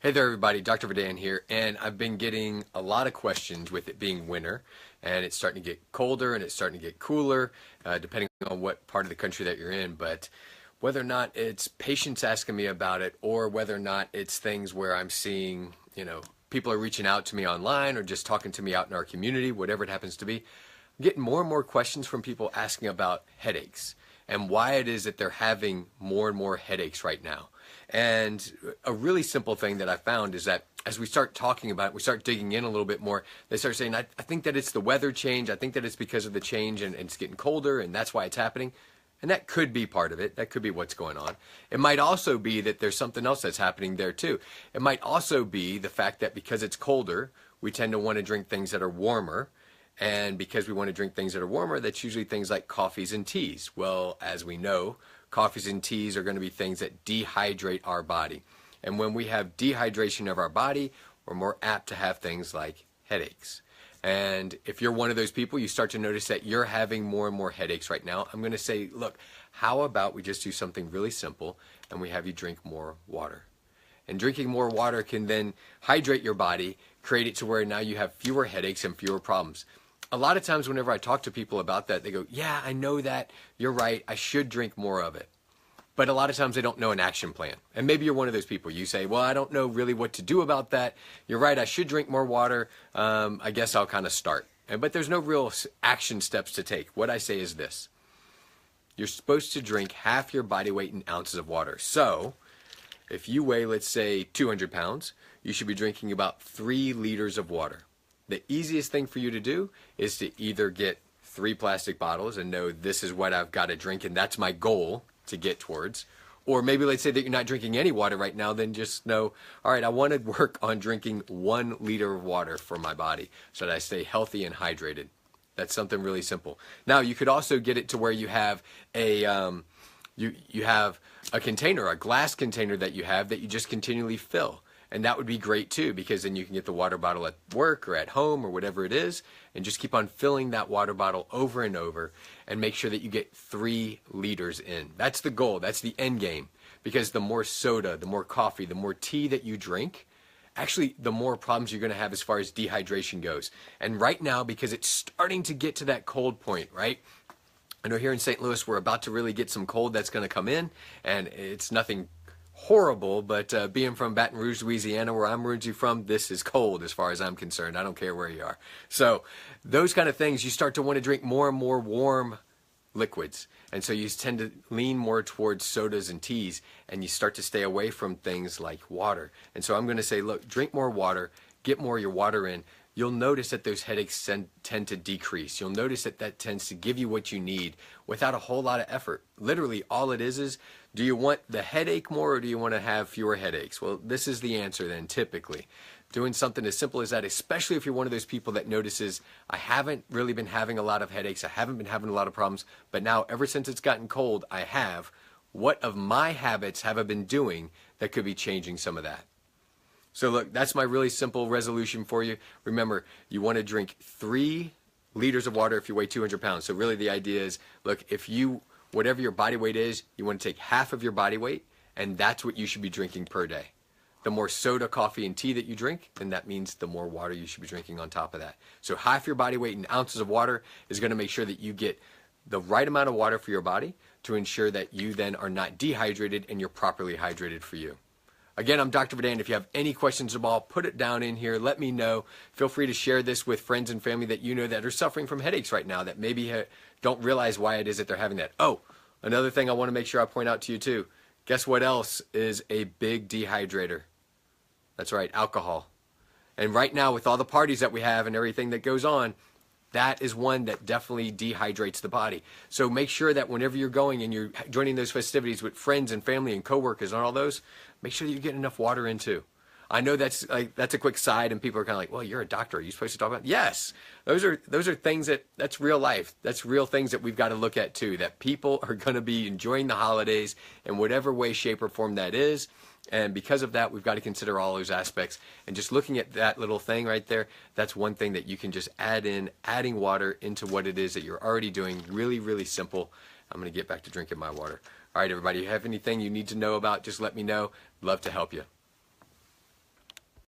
Hey there everybody, Dr. Vidan here, and I've been getting a lot of questions with it being winter, and it's starting to get colder and it's starting to get cooler, depending on what part of the country that you're in, but whether or not it's patients asking me about it or whether or not it's things where I'm seeing, people are reaching out to me online or just talking to me out in our community, whatever it happens to be, I'm getting more and more questions from people asking about headaches and why it is that they're having more and more headaches right now. And a really simple thing that I found is that as we start talking about it, we start digging in a little bit more, they start saying, I think that it's the weather change. I think that it's because of the change and it's getting colder and that's why it's happening. And that could be part of it. That could be what's going on. It might also be that there's something else that's happening there too. It might also be the fact that because it's colder, we tend to want to drink things that are warmer. And because we want to drink things that are warmer, that's usually things like coffees and teas. Well, as we know, coffees and teas are going to be things that dehydrate our body. And when we have dehydration of our body, we're more apt to have things like headaches. And if you're one of those people, you start to notice that you're having more and more headaches right now. I'm going to say, look, how about we just do something really simple and we have you drink more water. And drinking more water can then hydrate your body, create it to where now you have fewer headaches and fewer problems. A lot of times whenever I talk to people about that, they go, yeah, I know that, you're right, I should drink more of it. But a lot of times they don't know an action plan. And maybe you're one of those people. You say, well, I don't know really what to do about that. You're right, I should drink more water. I guess I'll kind of start. But there's no real action steps to take. What I say is this. You're supposed to drink half your body weight in ounces of water. So if you weigh, let's say, 200 pounds, you should be drinking about 3 liters of water. The easiest thing for you to do is to either get 3 plastic bottles and know this is what I've got to drink and that's my goal to get towards. Or maybe let's say that you're not drinking any water right now, then just know, all right, I want to work on drinking 1 liter of water for my body so that I stay healthy and hydrated. That's something really simple. Now, you could also get it to where you have you have a container, a glass container that you have that you just continually fill. And that would be great too, because then you can get the water bottle at work or at home or whatever it is, and just keep on filling that water bottle over and over and make sure that you get 3 liters in. That's the goal. That's the end game. Because the more soda, the more coffee, the more tea that you drink, actually the more problems you're going to have as far as dehydration goes. And right now, because it's starting to get to that cold point, right? I know here in St. Louis, we're about to really get some cold that's going to come in, and it's nothing horrible, but being from Baton Rouge, Louisiana, where I'm originally from, this is cold as far as I'm concerned. I don't care where you are. So those kind of things, you start to want to drink more and more warm liquids. And so you tend to lean more towards sodas and teas, and you start to stay away from things like water. And so I'm going to say, look, drink more water, get more of your water in. You'll notice that those headaches tend to decrease. You'll notice that that tends to give you what you need without a whole lot of effort. Literally, all it is, do you want the headache more or do you want to have fewer headaches? Well, this is the answer then, typically. Doing something as simple as that, especially if you're one of those people that notices, I haven't really been having a lot of headaches, I haven't been having a lot of problems, but now ever since it's gotten cold, I have. What of my habits have I been doing that could be changing some of that? So look, that's my really simple resolution for you. Remember, you want to drink 3 liters of water if you weigh 200 pounds. So really the idea is, look, if you, whatever your body weight is, you want to take half of your body weight, and that's what you should be drinking per day. The more soda, coffee, and tea that you drink, then that means the more water you should be drinking on top of that. So half your body weight in ounces of water is going to make sure that you get the right amount of water for your body to ensure that you then are not dehydrated and you're properly hydrated for you. Again, I'm Dr. Vidan. If you have any questions at all, put it down in here. Let me know. Feel free to share this with friends and family that you know that are suffering from headaches right now, that maybe don't realize why it is that they're having that. Oh, another thing I want to make sure I point out to you too. Guess what else is a big dehydrator? That's right, alcohol. And right now, with all the parties that we have and everything that goes on, that is one that definitely dehydrates the body. So make sure that whenever you're going and you're joining those festivities with friends and family and coworkers and all those, make sure that you're getting enough water in too. I know that's a quick side and people are kind of like, well, you're a doctor. Are you supposed to talk about? Yes, those are things that's real life. That's real things that we've got to look at too, that people are going to be enjoying the holidays in whatever way, shape, or form that is. And because of that, we've got to consider all those aspects. And just looking at that little thing right there, that's one thing that you can just add in, adding water into what it is that you're already doing. Really, really simple. I'm going to get back to drinking my water. All right, everybody, if you have anything you need to know about, just let me know. Love to help you.